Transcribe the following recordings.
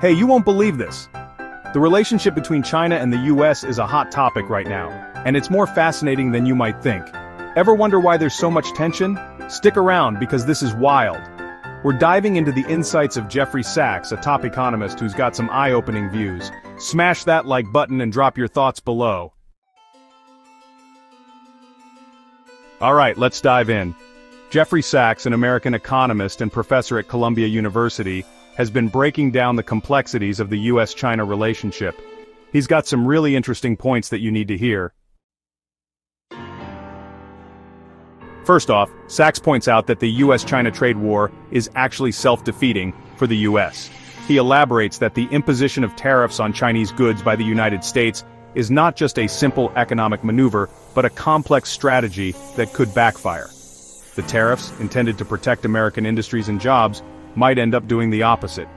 Hey, you won't believe this. The relationship between China and the US is a hot topic right now, and it's more fascinating than you might think. Ever wonder why there's so much tension? Stick around because this is wild. We're diving into the insights of Jeffrey Sachs, a top economist who's got some eye-opening views. Smash that like button and drop your thoughts below. Alright, let's dive in. Jeffrey Sachs, an American economist and professor at Columbia University, has been breaking down the complexities of the US-China relationship. He's got some really interesting points that you need to hear. First off, Sachs points out that the US-China trade war is actually self-defeating for the US. He elaborates that the imposition of tariffs on Chinese goods by the United States is not just a simple economic maneuver, but a complex strategy that could backfire. The tariffs, intended to protect American industries and jobs, might end up doing the opposite.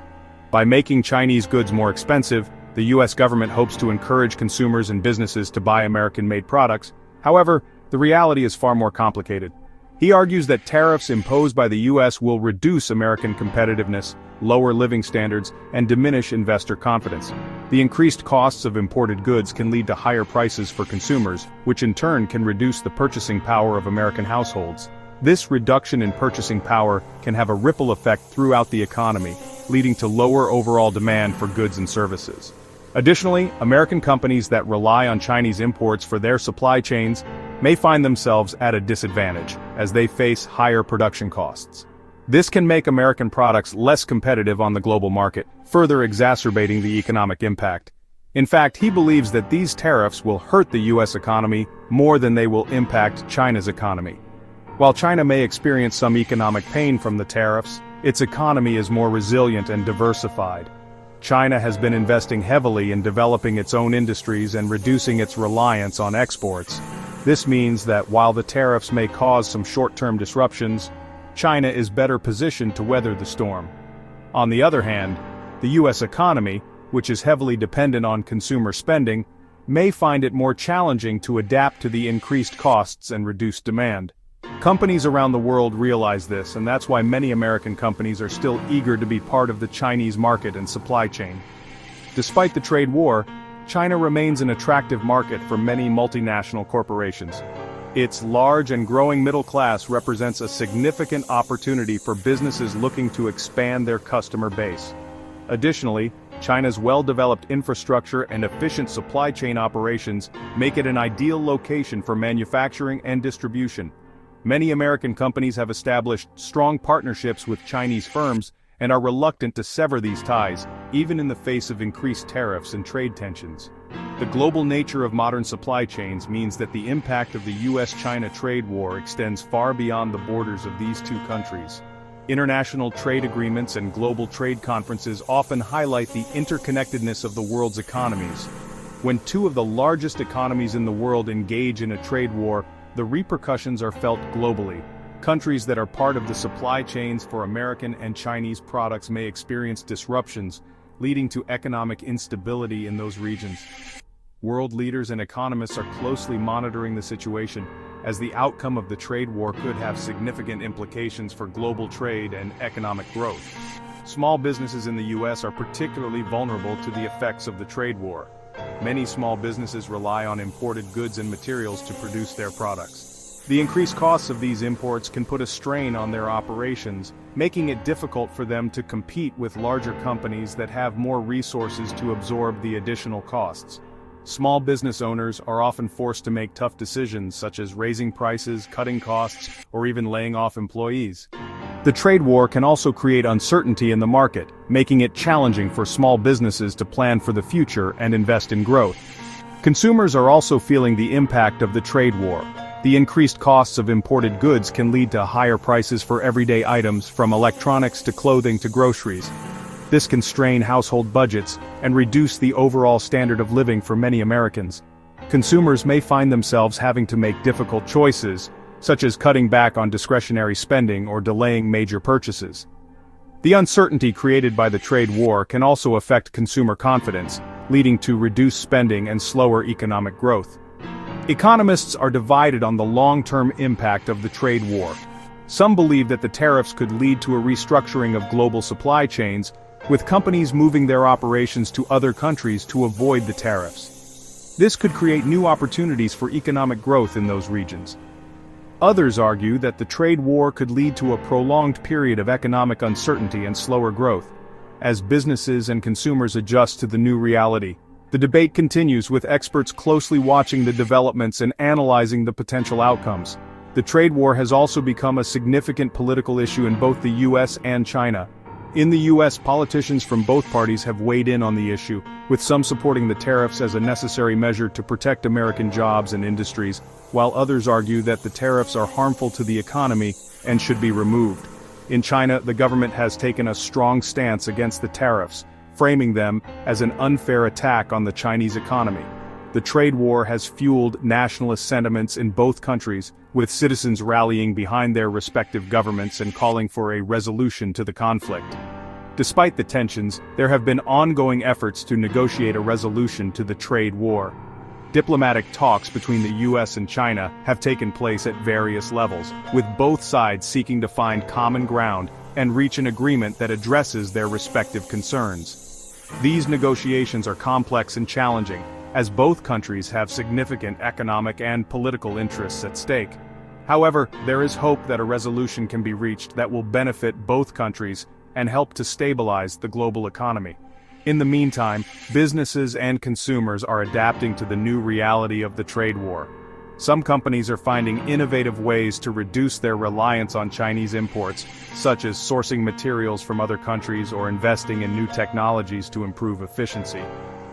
By making Chinese goods more expensive, the US government hopes to encourage consumers and businesses to buy American-made products. However, the reality is far more complicated. He argues that tariffs imposed by the US will reduce American competitiveness, lower living standards, and diminish investor confidence. The increased costs of imported goods can lead to higher prices for consumers, which in turn can reduce the purchasing power of American households. This reduction in purchasing power can have a ripple effect throughout the economy, leading to lower overall demand for goods and services. Additionally, American companies that rely on Chinese imports for their supply chains may find themselves at a disadvantage as they face higher production costs. This can make American products less competitive on the global market, further exacerbating the economic impact. In fact, he believes that these tariffs will hurt the US economy more than they will impact China's economy. While China may experience some economic pain from the tariffs, its economy is more resilient and diversified. China has been investing heavily in developing its own industries and reducing its reliance on exports. This means that while the tariffs may cause some short-term disruptions, China is better positioned to weather the storm. On the other hand, the US economy, which is heavily dependent on consumer spending, may find it more challenging to adapt to the increased costs and reduced demand. Companies around the world realize this, and that's why many American companies are still eager to be part of the Chinese market and supply chain. Despite the trade war, China remains an attractive market for many multinational corporations. Its large and growing middle class represents a significant opportunity for businesses looking to expand their customer base. Additionally, China's well-developed infrastructure and efficient supply chain operations make it an ideal location for manufacturing and distribution. Many American companies have established strong partnerships with Chinese firms and are reluctant to sever these ties, even in the face of increased tariffs and trade tensions. The global nature of modern supply chains means that the impact of the US-China trade war extends far beyond the borders of these two countries. International trade agreements and global trade conferences often highlight the interconnectedness of the world's economies. When two of the largest economies in the world engage in a trade war, the repercussions are felt globally. Countries that are part of the supply chains for American and Chinese products may experience disruptions, leading to economic instability in those regions. World leaders and economists are closely monitoring the situation, as the outcome of the trade war could have significant implications for global trade and economic growth. Small businesses in the US are particularly vulnerable to the effects of the trade war. Many small businesses rely on imported goods and materials to produce their products. The increased costs of these imports can put a strain on their operations, making it difficult for them to compete with larger companies that have more resources to absorb the additional costs. Small business owners are often forced to make tough decisions such as raising prices, cutting costs, or even laying off employees. The trade war can also create uncertainty in the market, making it challenging for small businesses to plan for the future and invest in growth. Consumers are also feeling the impact of the trade war. The increased costs of imported goods can lead to higher prices for everyday items, from electronics to clothing to groceries. This can strain household budgets and reduce the overall standard of living for many Americans. Consumers may find themselves having to make difficult choices, such as cutting back on discretionary spending or delaying major purchases. The uncertainty created by the trade war can also affect consumer confidence, leading to reduced spending and slower economic growth. Economists are divided on the long-term impact of the trade war. Some believe that the tariffs could lead to a restructuring of global supply chains, with companies moving their operations to other countries to avoid the tariffs. This could create new opportunities for economic growth in those regions. Others argue that the trade war could lead to a prolonged period of economic uncertainty and slower growth, as businesses and consumers adjust to the new reality. The debate continues, with experts closely watching the developments and analyzing the potential outcomes. The trade war has also become a significant political issue in both the US and China. In the US, politicians from both parties have weighed in on the issue, with some supporting the tariffs as a necessary measure to protect American jobs and industries, while others argue that the tariffs are harmful to the economy and should be removed. In China, the government has taken a strong stance against the tariffs, framing them as an unfair attack on the Chinese economy. The trade war has fueled nationalist sentiments in both countries, with citizens rallying behind their respective governments and calling for a resolution to the conflict. Despite the tensions, there have been ongoing efforts to negotiate a resolution to the trade war. Diplomatic talks between the US and China have taken place at various levels, with both sides seeking to find common ground and reach an agreement that addresses their respective concerns. These negotiations are complex and challenging, as both countries have significant economic and political interests at stake. However, there is hope that a resolution can be reached that will benefit both countries and help to stabilize the global economy. In the meantime, businesses and consumers are adapting to the new reality of the trade war. Some companies are finding innovative ways to reduce their reliance on Chinese imports, such as sourcing materials from other countries or investing in new technologies to improve efficiency.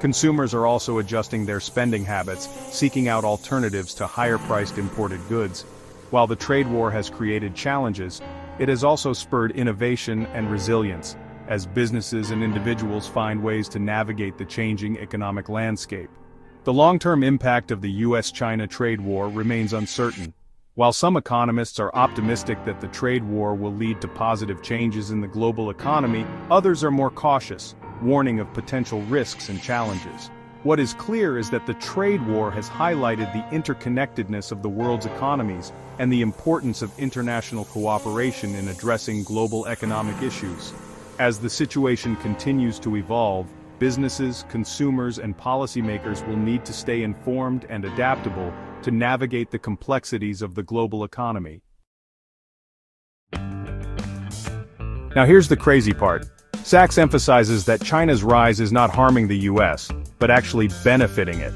Consumers are also adjusting their spending habits, seeking out alternatives to higher-priced imported goods. While the trade war has created challenges, it has also spurred innovation and resilience, as businesses and individuals find ways to navigate the changing economic landscape. The long-term impact of the US-China trade war remains uncertain. While some economists are optimistic that the trade war will lead to positive changes in the global economy, others are more cautious, warning of potential risks and challenges. What is clear is that the trade war has highlighted the interconnectedness of the world's economies and the importance of international cooperation in addressing global economic issues. As the situation continues to evolve, businesses, consumers, and policymakers will need to stay informed and adaptable to navigate the complexities of the global economy. Now here's the crazy part. Sachs emphasizes that China's rise is not harming the US, but actually benefiting it.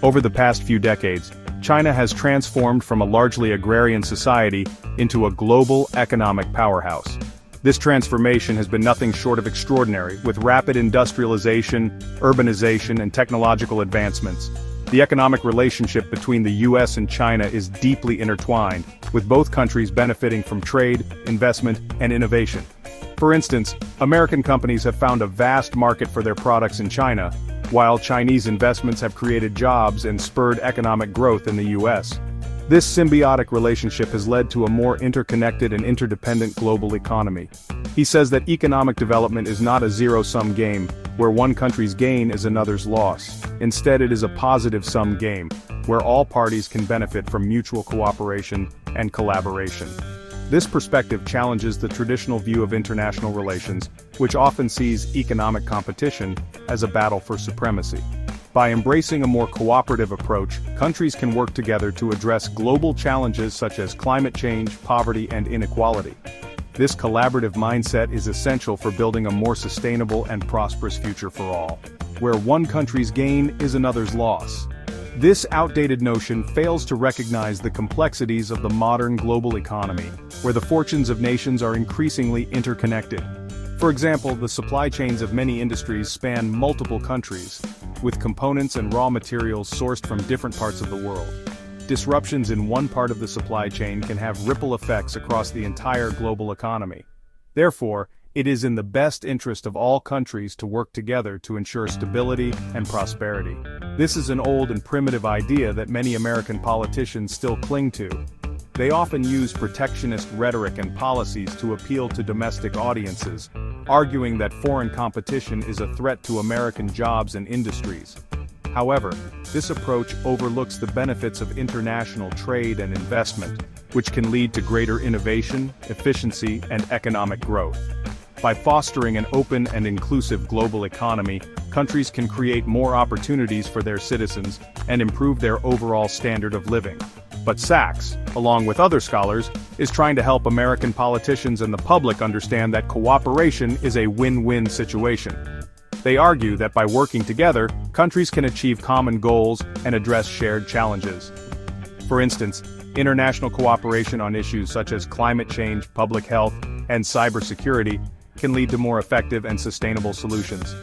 Over the past few decades, China has transformed from a largely agrarian society into a global economic powerhouse. This transformation has been nothing short of extraordinary, with rapid industrialization, urbanization, and technological advancements. The economic relationship between the US and China is deeply intertwined, with both countries benefiting from trade, investment, and innovation. For instance, American companies have found a vast market for their products in China, while Chinese investments have created jobs and spurred economic growth in the US. This symbiotic relationship has led to a more interconnected and interdependent global economy. He says that economic development is not a zero-sum game, where one country's gain is another's loss. Instead, it is a positive-sum game, where all parties can benefit from mutual cooperation and collaboration. This perspective challenges the traditional view of international relations, which often sees economic competition as a battle for supremacy. By embracing a more cooperative approach, countries can work together to address global challenges such as climate change, poverty, and inequality. This collaborative mindset is essential for building a more sustainable and prosperous future for all, where one country's gain is another's loss. This outdated notion fails to recognize the complexities of the modern global economy, where the fortunes of nations are increasingly interconnected. For example, the supply chains of many industries span multiple countries, with components and raw materials sourced from different parts of the world. Disruptions in one part of the supply chain can have ripple effects across the entire global economy. Therefore, it is in the best interest of all countries to work together to ensure stability and prosperity. This is an old and primitive idea that many American politicians still cling to. They often use protectionist rhetoric and policies to appeal to domestic audiences, arguing that foreign competition is a threat to American jobs and industries. However, this approach overlooks the benefits of international trade and investment, which can lead to greater innovation, efficiency, and economic growth. By fostering an open and inclusive global economy, countries can create more opportunities for their citizens and improve their overall standard of living. But Sachs, along with other scholars, is trying to help American politicians and the public understand that cooperation is a win-win situation. They argue that by working together, countries can achieve common goals and address shared challenges. For instance, international cooperation on issues such as climate change, public health, and cybersecurity can lead to more effective and sustainable solutions.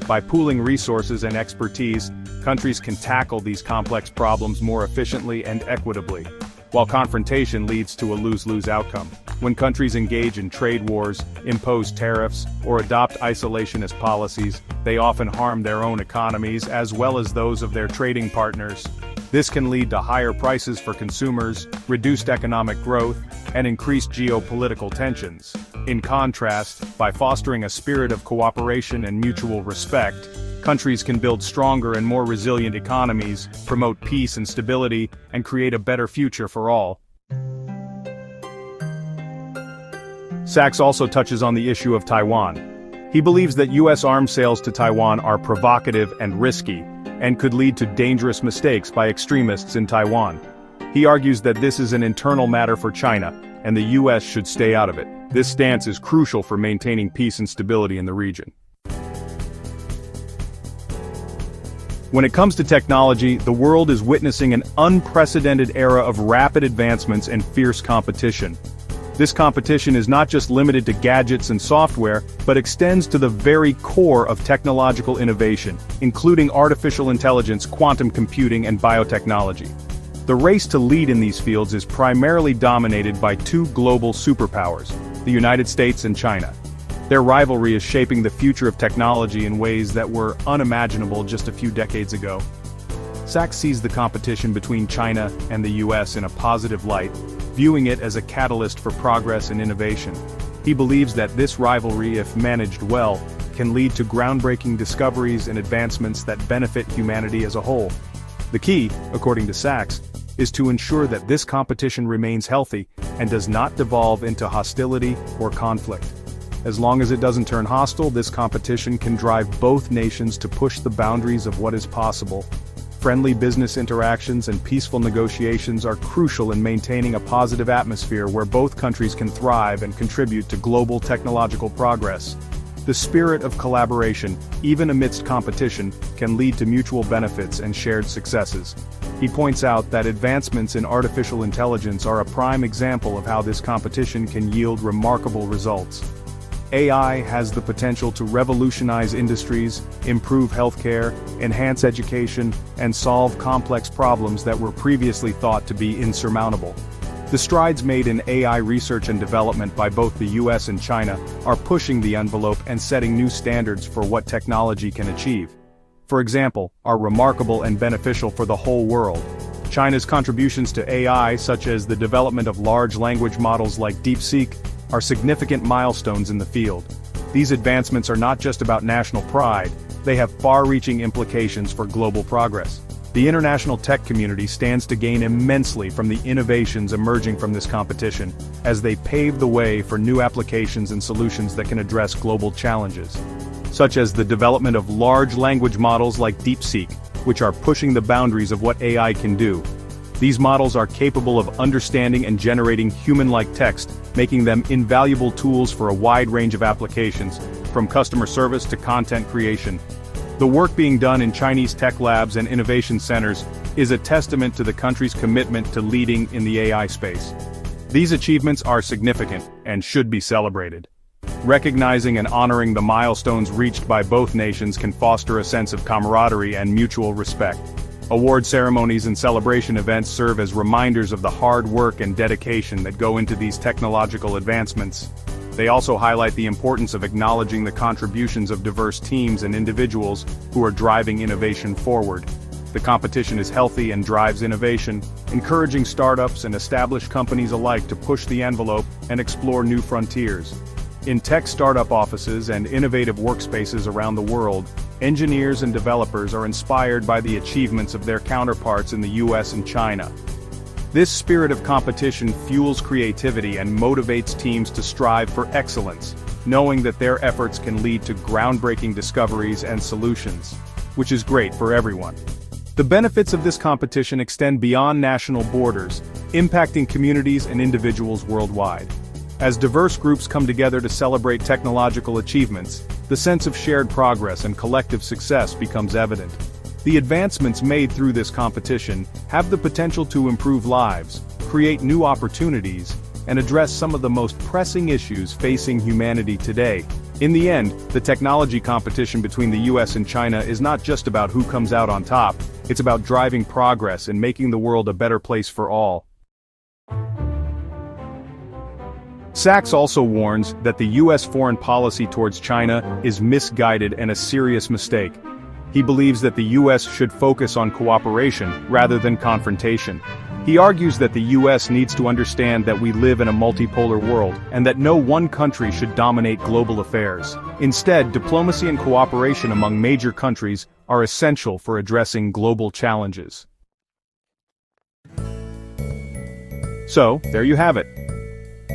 By pooling resources and expertise, countries can tackle these complex problems more efficiently and equitably, while confrontation leads to a lose-lose outcome. When countries engage in trade wars, impose tariffs, or adopt isolationist policies, they often harm their own economies as well as those of their trading partners. This can lead to higher prices for consumers, reduced economic growth, and increased geopolitical tensions. In contrast, by fostering a spirit of cooperation and mutual respect, countries can build stronger and more resilient economies, promote peace and stability, and create a better future for all. Sachs also touches on the issue of Taiwan. He believes that U.S. arms sales to Taiwan are provocative and risky, and could lead to dangerous mistakes by extremists in Taiwan. He argues that this is an internal matter for China, and the U.S. should stay out of it. This stance is crucial for maintaining peace and stability in the region. When it comes to technology, the world is witnessing an unprecedented era of rapid advancements and fierce competition. This competition is not just limited to gadgets and software, but extends to the very core of technological innovation, including artificial intelligence, quantum computing, and biotechnology. The race to lead in these fields is primarily dominated by two global superpowers, the United States and China. Their rivalry is shaping the future of technology in ways that were unimaginable just a few decades ago. Sachs sees the competition between China and the US in a positive light, viewing it as a catalyst for progress and innovation. He believes that this rivalry, if managed well, can lead to groundbreaking discoveries and advancements that benefit humanity as a whole. The key, according to Sachs, is to ensure that this competition remains healthy and does not devolve into hostility or conflict. As long as it doesn't turn hostile, this competition can drive both nations to push the boundaries of what is possible. Friendly business interactions and peaceful negotiations are crucial in maintaining a positive atmosphere where both countries can thrive and contribute to global technological progress. The spirit of collaboration, even amidst competition, can lead to mutual benefits and shared successes. He points out that advancements in artificial intelligence are a prime example of how this competition can yield remarkable results. AI has the potential to revolutionize industries, improve healthcare, enhance education, and solve complex problems that were previously thought to be insurmountable. The strides made in AI research and development by both the US and China are pushing the envelope and setting new standards for what technology can achieve. For example, are remarkable and beneficial for the whole world. China's contributions to AI, such as the development of large language models like DeepSeek, are significant milestones in the field. These advancements are not just about national pride, they have far-reaching implications for global progress. The international tech community stands to gain immensely from the innovations emerging from this competition, as they pave the way for new applications and solutions that can address global challenges, such as the development of large language models like DeepSeek, which are pushing the boundaries of what AI can do. These models are capable of understanding and generating human-like text, making them invaluable tools for a wide range of applications, from customer service to content creation. The work being done in Chinese tech labs and innovation centers is a testament to the country's commitment to leading in the AI space. These achievements are significant and should be celebrated. Recognizing and honoring the milestones reached by both nations can foster a sense of camaraderie and mutual respect. Award ceremonies and celebration events serve as reminders of the hard work and dedication that go into these technological advancements. They also highlight the importance of acknowledging the contributions of diverse teams and individuals who are driving innovation forward. The competition is healthy and drives innovation, encouraging startups and established companies alike to push the envelope and explore new frontiers. In tech startup offices and innovative workspaces around the world, engineers and developers are inspired by the achievements of their counterparts in the US and China. This spirit of competition fuels creativity and motivates teams to strive for excellence. knowing that their efforts can lead to groundbreaking discoveries and solutions, which is great for everyone. The benefits of this competition extend beyond national borders, impacting communities and individuals worldwide. As diverse groups come together to celebrate technological achievements, the sense of shared progress and collective success becomes evident. The advancements made through this competition have the potential to improve lives, create new opportunities, and address some of the most pressing issues facing humanity today. In the end, the technology competition between the US and China is not just about who comes out on top, it's about driving progress and making the world a better place for all. Sachs also warns that the US foreign policy towards China is misguided and a serious mistake. He believes that the US should focus on cooperation rather than confrontation. He argues that the US needs to understand that we live in a multipolar world, and that no one country should dominate global affairs. Instead, diplomacy and cooperation among major countries are essential for addressing global challenges. So, there you have it.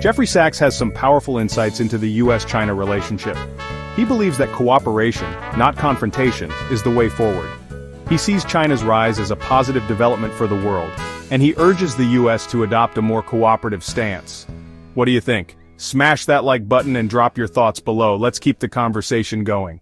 Jeffrey Sachs has some powerful insights into the US-China relationship. He believes that cooperation, not confrontation, is the way forward. He sees China's rise as a positive development for the world, and he urges the US to adopt a more cooperative stance. What do you think? Smash that like button and drop your thoughts below. Let's keep the conversation going.